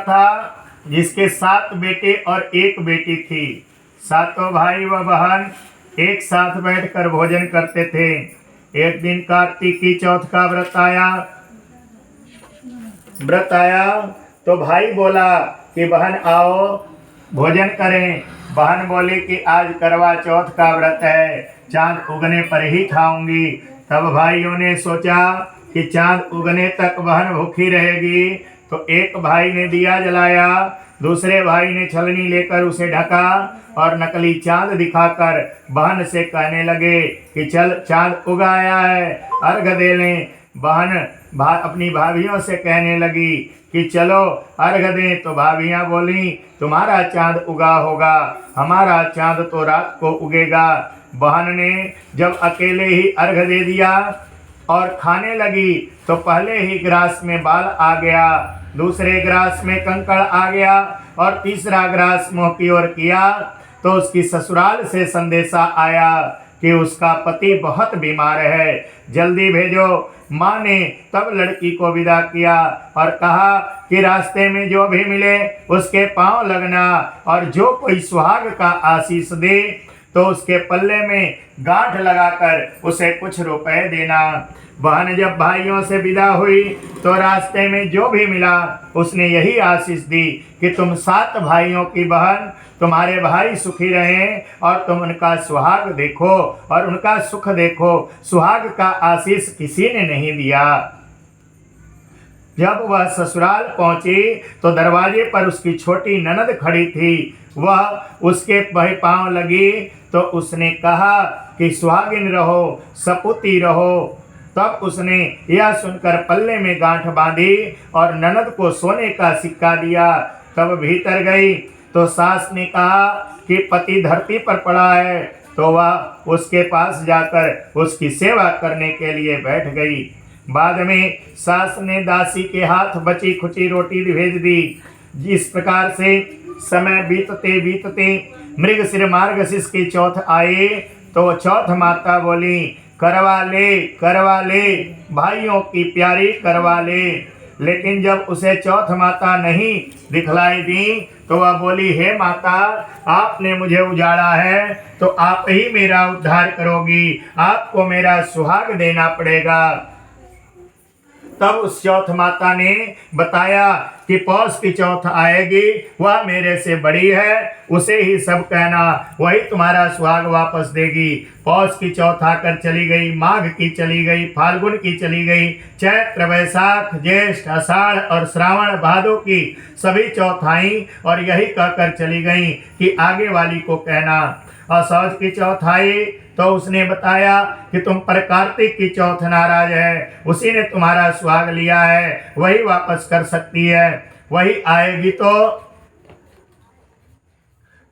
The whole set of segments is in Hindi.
था जिसके 7 बेटे और 1 बेटी थी। सातों भाई व बहन एक साथ बैठकर भोजन करते थे। एक दिन कार्तिक की चौथ का व्रत आया तो भाई बोला कि बहन आओ भोजन करें। बहन बोली कि आज करवा चौथ का व्रत है, चांद उगने पर ही खाऊंगी। तब भाइयों ने सोचा कि चांद उगने तक बहन भूखी रहेगी, तो एक भाई ने दिया जलाया, दूसरे भाई ने छलनी लेकर उसे ढका और नकली चांद दिखाकर बहन से कहने लगे कि चल चांद उगाया है, अर्घ दे लें। बहन अपनी भाभियों से कहने लगी कि चलो अर्घ दें, तो भाभियां बोली तुम्हारा चांद उगा होगा, हमारा चांद तो रात को उगेगा। बहन ने जब अकेले ही अर्घ दे दिया और खाने लगी तो पहले ही ग्रास में बाल आ गया, दूसरे ग्रास में कंकड़ आ गया और तीसरा ग्रास मुंह की ओर किया तो उसकी ससुराल से संदेशा आया कि उसका पति बहुत बीमार है, जल्दी भेजो। माँ ने तब लड़की को विदा किया और कहा कि रास्ते में जो भी मिले उसके पांव लगना और जो कोई सुहाग का आशीष दे तो उसके पल्ले में गांठ लगाकर उसे कुछ रुपए देना। बहन जब भाइयों से विदा हुई तो रास्ते में जो भी मिला उसने यही आशीष दी कि तुम 7 भाइयों की बहन, तुम्हारे भाई सुखी रहें और तुम उनका सुहाग देखो और उनका सुख देखो। सुहाग का आशीष किसी ने नहीं दिया। जब वह ससुराल पहुंची तो दरवाजे पर उसकी छोटी ननद खड़ी थी। वह उसके पांव लगी तो उसने कहा कि सुहागिन रहो, सपूती रहो। तब उसने यह सुनकर पल्ले में गांठ बांधी और ननद को सोने का सिक्का दिया। तब भीतर गई तो सास ने कहा कि पति धरती पर पड़ा है, तो वह उसके पास जाकर उसकी सेवा करने के लिए बैठ गई। बाद में सास ने दासी के हाथ बची खुची रोटी भेज दी। जिस प्रकार से समय बीतते बीतते मृगशिर मार्गशीर्ष की चौथ आई तो चौथ माता बोली करवा ले भाइयों की प्यारी करवा ले। लेकिन जब उसे चौथ माता नहीं दिखलाई दी तो वह बोली हे माता, आपने मुझे उजाड़ा है तो आप ही मेरा उद्धार करोगी, आपको मेरा सुहाग देना पड़ेगा। तब उस चौथ माता ने बताया कि पौष की चौथ आएगी, वह मेरे से बड़ी है, उसे ही सब कहना, वही तुम्हारा सुहाग वापस देगी। पौष की चौथ आकर चली गई, माघ की चली गई, फाल्गुन की चली गई, चैत्र वैशाख ज्येष्ठ आषाढ़ और श्रावण भादो की सभी चौथ आई और यही कहकर चली गई कि आगे वाली को कहना। असौज की चौथ आई तो उसने बताया कि तुम पर कार्तिक की चौथ नाराज है, उसी ने तुम्हारा सुहाग लिया है, वही वापस कर सकती है, वही आएगी तो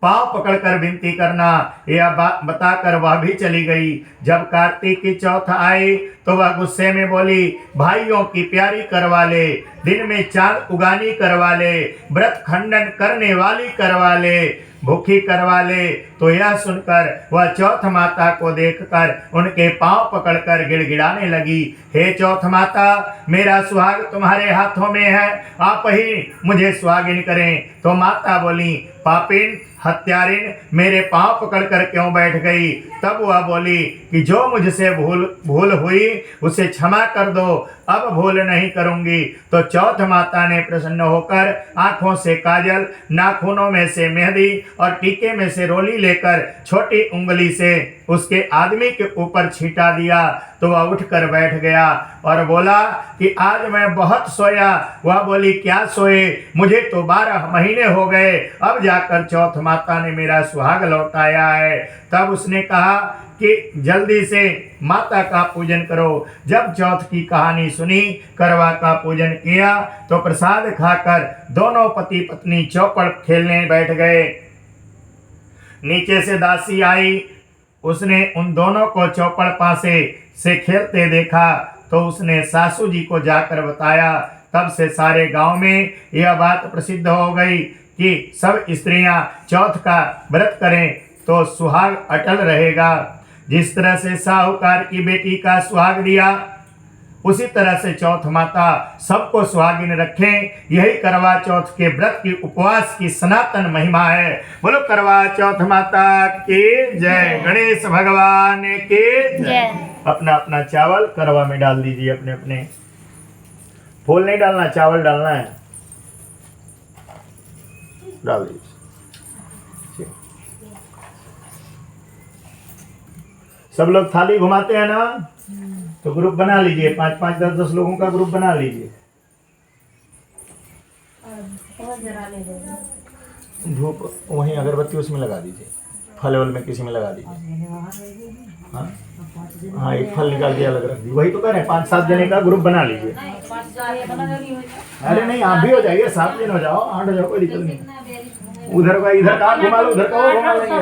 पांव पकड़कर विनती करना। यह बात बताकर वह भी चली गई। जब कार्तिक की चौथ आई तो वह गुस्से में बोली भाइयों की प्यारी करवा ले, दिन में चांद उगानी करवा ले, व्रत खंडन करने वाली करवा ले, भूखी करवा ले। तो यह सुनकर वह चौथ माता को देखकर उनके पांव पकड़कर गिड़गिड़ाने लगी, हे चौथ माता, मेरा सुहाग तुम्हारे हाथों में है, आप ही मुझे सुहागिन करें। तो माता बोली पापिन हत्यारिन, मेरे पांव पकड़कर क्यों बैठ गई। तब वह बोली कि जो मुझसे भूल हुई उसे क्षमा कर दो, अब भूल नहीं करूंगी। तो चौथ माता ने प्रसन्न होकर आंखों से काजल, नाखूनों में से मेहंदी और टीके में से रोली लेकर छोटी उंगली से उसके आदमी के ऊपर छींटा दिया तो वह उठकर बैठ गया और बोला कि आज मैं बहुत सोया। वह बोली क्या सोए, मुझे तो 12 महीने हो गए, अब जाकर चौथ माता ने मेरा सुहाग लौटाया है। तब उसने कहा कि जल्दी से माता का पूजन करो। जब चौथ की कहानी सुनी, करवा का पूजन किया तो प्रसाद खाकर दोनों पति पत्नी चौपड़ खेलने बैठ गए। नीचे से दासी आई, उसने उन दोनों को चौपड़ पासे से खेलते देखा तो उसने सासू जी को जाकर बताया। तब से सारे गांव में यह बात प्रसिद्ध हो गई कि सब स्त्रियां चौथ का व्रत करें तो सुहाग अटल रहेगा। जिस तरह से साहूकार की बेटी का सुहाग दिया उसी तरह से चौथ माता सबको सुहागिन रखें। यही करवा चौथ के व्रत की उपवास की सनातन महिमा है। बोलो करवा चौथ माता की जय, गणेश भगवान की जय। अपना अपना चावल करवा में डाल दीजिए, अपने अपने। फूल नहीं डालना, चावल डालना है, डाल दीजिए। सब लोग थाली घुमाते हैं ना, तो ग्रुप बना लीजिए, 5-5, 10-10 लोगों का ग्रुप बना लीजिए। धूप वहीं अगरबत्ती उसमें लगा दीजिए, फल वल में किसी में लगा दीजिए। हाँ हाँ, एक फल निकाल के अलग रख दीजिए। वही तो कह रहे हैं, 5-7 जने का ग्रुप बना लीजिए। अरे नहीं, आप भी हो जाइए, 7 जन हो जाओ, 8 हो जाओ, कोई दिक्कत नहीं। उधर का इधर का घुमा लो, उधर का वो घुमा लेंगे।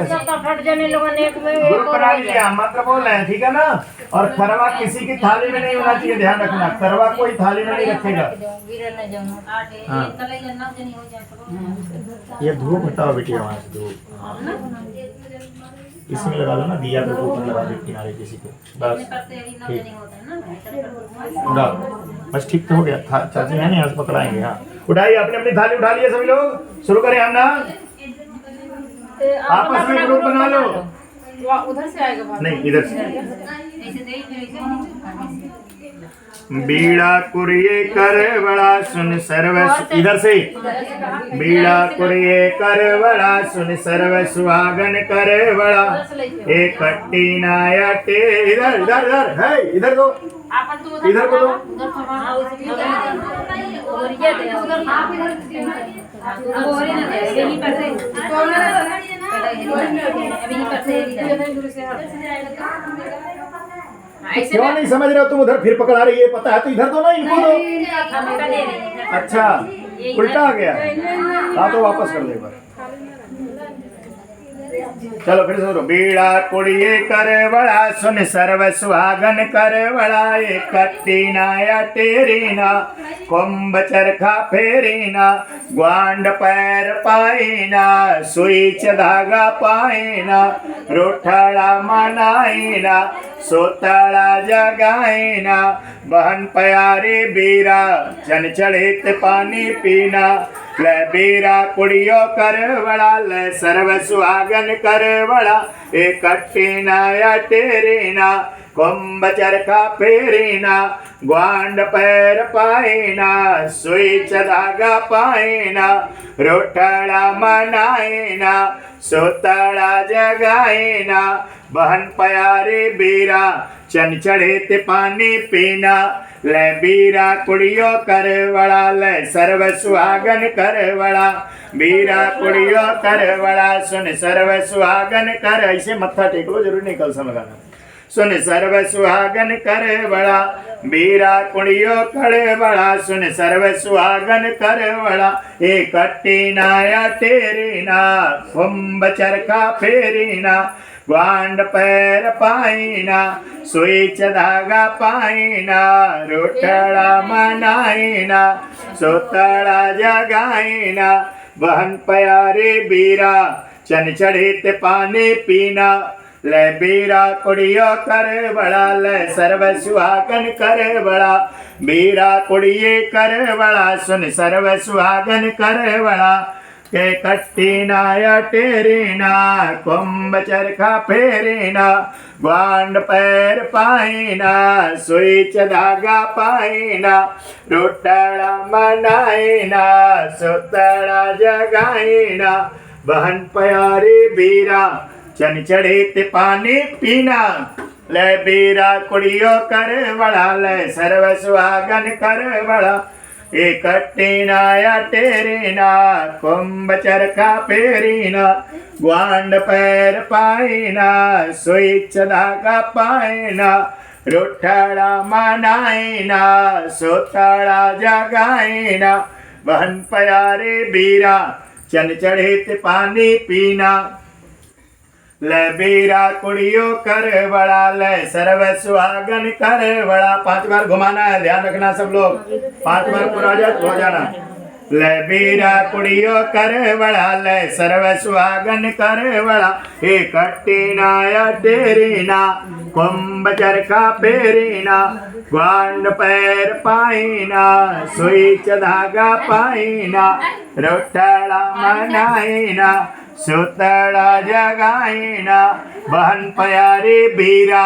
ग्रुप बना लीजिए, हम मात्र बोल रहे हैं, ठीक है ना। और खरवा किसी की थाली में नहीं होना चाहिए, ध्यान रखना। खरवा कोई थाली में नहीं रखेगा। हाँ। ये धूप हटाओ बेटी, वहाँ से धूप इसमें लगा लो ना, दिया पे ऊपर लगा दो किनारे किसी को, बस ठीक। बस ठीक तो हो गया। चाची है नहीं, पकड़ाएंगे। हाँ, उठाइए अपनी अपनी थाली, उठा लिए सभी लोग। शुरू करें हम ना, आपस में ग्रुप बना लो। उधर से आएगा, नहीं इधर से। बीड़ा कुरिये कर बड़ा सुन सर्व, इधर से। बीड़ा कुरिये कर बड़ा सुन सर्व सुहागन कर बड़ा, एक कट्टी नाया टे। इधर इधर इधर है, इधर दो, इधर को दो। क्यों नहीं समझ रहे हो तुम? उधर फिर पकड़ा रही है, पता है तो इधर दो ना, इनको दो। अच्छा, उल्टा आ गया। हाँ तो वापस कर दो एक बार। चलो फिर से। बीड़ा कुड़िए कर बड़ा सुन सर्व सुहागन कर बड़ा, एक कट्टी नाया टेरीना, कुंभ चरखा फेरीना, ग्वांड पैर पाईना, सुई धागा पाईना, रोठड़ा मनाईना, सोतड़ा जगाईना, बहन प्यारे बीरा चन चढ़ित पानी पीना। ले बीरा कुड़ियो कर बड़ा, ले सर्व सुहागन कर बड़ा, एक कट्टी नाया टेरीना, कुंभ चरखा फेरीना, ग्वांड पैर पाईना, सुई धागा पाईना, रोठड़ा मनाईना, सोतड़ा जगाईना, बहन प्यारे बीरा चन चढ़ित पानी पीना। ले बीरा कुड़ियो कर बड़ा, ले सर्व सुहागन कर बड़ा, बीरा कुड़ियो कर बड़ा सुन सर्व सुहागन कर। ऐसे मत्था टेक लो, जरूर नहीं कलसा लगाना। सुन सर्व सुहागन कर बड़ा, बीरा कुड़ियो कर बड़ा, सुन सर्व सुहागन कर बड़ा, एक कट्टी नाया टेरीना, कुंभ चरखा फेरीना, ग्वांड पैर पाईना, सुई धागा पाईना, रोठड़ा मनाईना, सोतड़ा जगाईना, बहन प्यारे बीरा चन चढ़ित पानी पीना। ले बीरा कुड़ियो कर बड़ा, ले सर्व सुहागन कर बड़ा, बीरा कुड़िए कर बड़ा, सुन सर्व सुहागन कर बड़ा, के कट्टी नाया टेरीना, कुंभ चरखा फेरीना, ग्वांड पैर पाईना, सुई धागा पाईना, रोटड़ा मनाईना, सोतड़ा जगाईना, बहन प्यारी बीरा चन चढ़ित पानी पीना। ले बीरा कुड़ियो कर बड़ा, ले सर्व सुहागन कर बड़ा, एक कट्टी नाया टेरीना, कुंभ चरखा फेरीना, ग्वांड पैर पाईना, सुई धागा पाईना, रोठड़ा मनाईना, सोतड़ा जगाईना, बहन प्यारे बीरा चन चढ़ित पानी पीना। ले बीरा कुड़ियो कर बड़ा, ले सर्व सुहागन कर बड़ा। 5 बार घुमाना है, ध्यान रखना सब लोग, 5 बार पूरा हो जाना। ले बीरा कुड़ियो कर बड़ा, ले सर्व सुहागन कर बड़ा, एक कट्टी नाया टेरीना, कुंभ चरखा पेरीना ग्वांड पैर पाईना सुई च धागा पाईना रोटड़ा मनाईना सुतड़ा जगाईना बहन प्यारी बीरा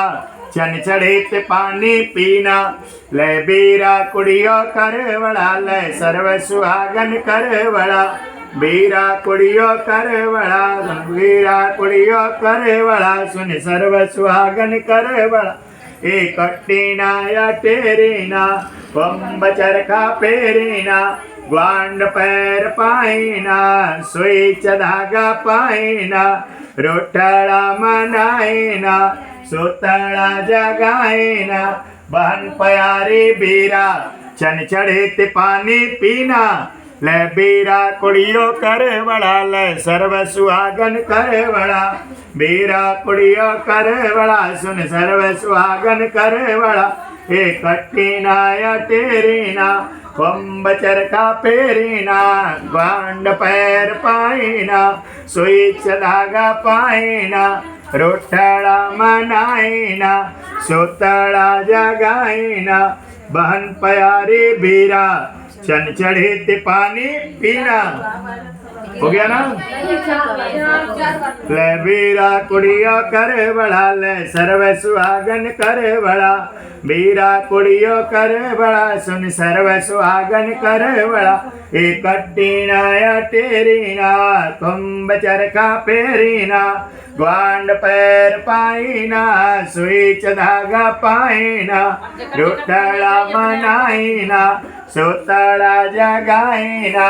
चन चढ़े ते पानी पीना ले बीरा कुड़ियो कर बड़ा ले सर्व सुहागन कर बड़ा बीरा कुड़ियो कर बड़ा बीरा कुड़ियो कर बड़ा सुन सर्व सुहागन कर बड़ा एक कट्टीना या टेरीना कुंभ चरखा पेरीना ग्वांड पैर पाईना सुई च धागा पाईना रोटड़ा मनाईना सुतड़ा जगाईना बहन प्यारी बीरा चन चढ़े ते पानी पीना ले बीरा कुड़ियो कर बड़ा ले सर्व सुहागन कर बड़ा बीरा कुड़ियो कर बड़ा सुन सर्व सुहागन कर बड़ा एक कट्टीना या टेरीना कुंभ चरखा पेरीना ग्वांड पैर पाईना सुई च धागा पाईना रोटड़ा मनाईना सुतड़ा जगाईना बहन प्यारी बीरा चन चढ़े ते पानी पीना हो गया ना ले बीरा कुड़ियो कर बड़ा ले सर्व सुहागन कर बड़ा बीरा कुड़ियो कर बड़ा सुन सर्व सुहागन कर बड़ा एक कट्टीना या टेरीना कुंभ चरखा पेरीना ग्वांड पैर पाईना सुई च धागा पाईना रोटड़ा मनाईना सुतड़ा जगाईना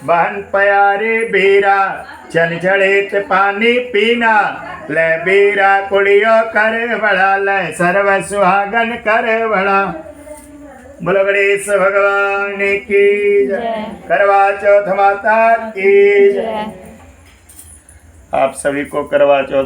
बहन प्यारी बीरा चन चढ़े ते पानी पीना ले बीरा कुड़ियो कर बड़ा ले सर्व सुहागन कर बड़ा। बोलो गणेश भगवान की जय। करवा चौथ माता की जय। आप सभी को करवा चौथ